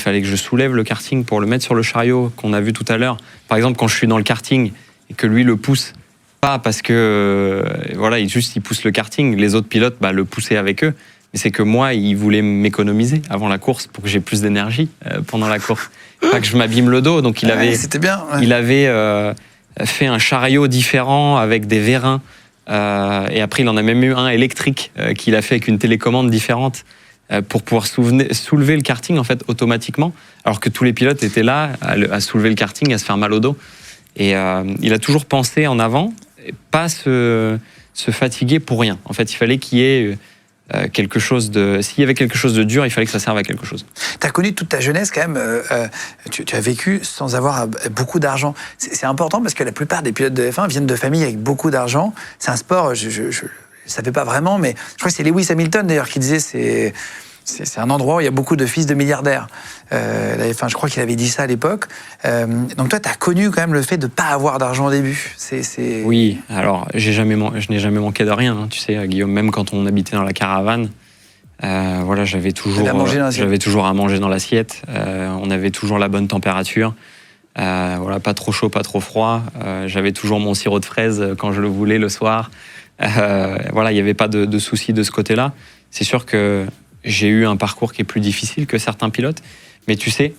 Il fallait que je soulève le karting pour le mettre sur le chariot qu'on a vu tout à l'heure. Par exemple, quand je suis dans le karting et que lui le pousse, pas parce que voilà, il pousse le karting, les autres pilotes le poussaient avec eux. Mais c'est que moi, il voulait m'économiser avant la course pour que j'ai plus d'énergie pendant la course. Pas que je m'abîme le dos. Donc c'était bien. Ouais. Il avait fait un chariot différent avec des vérins. Et après, il en a même eu un électrique qu'il a fait avec une télécommande différente pour pouvoir soulever le karting en fait automatiquement, alors que tous les pilotes étaient là à soulever le karting, à se faire mal au dos. Et il a toujours pensé en avant, et pas se fatiguer pour rien. En fait, il fallait qu'il y ait quelque chose de... S'il y avait quelque chose de dur, il fallait que ça serve à quelque chose. Tu as connu toute ta jeunesse quand même, tu as vécu sans avoir beaucoup d'argent. C'est important parce que la plupart des pilotes de F1 viennent de familles avec beaucoup d'argent. C'est un sport, je ne savais pas vraiment, mais je crois que c'est Lewis Hamilton d'ailleurs qui disait c'est un endroit où il y a beaucoup de fils de milliardaires. Enfin, je crois qu'il avait dit ça à l'époque. Donc toi, tu as connu quand même le fait de ne pas avoir d'argent au début. Oui, alors je n'ai jamais manqué de rien. Hein, tu sais, Guillaume, même quand on habitait dans la caravane, voilà, j'avais toujours à manger dans l'assiette. On avait toujours la bonne température. Voilà, pas trop chaud, pas trop froid. J'avais toujours mon sirop de fraise quand je le voulais le soir. Voilà, il n'y avait pas de soucis de ce côté-là. C'est sûr que j'ai eu un parcours qui est plus difficile que certains pilotes, mais tu sais,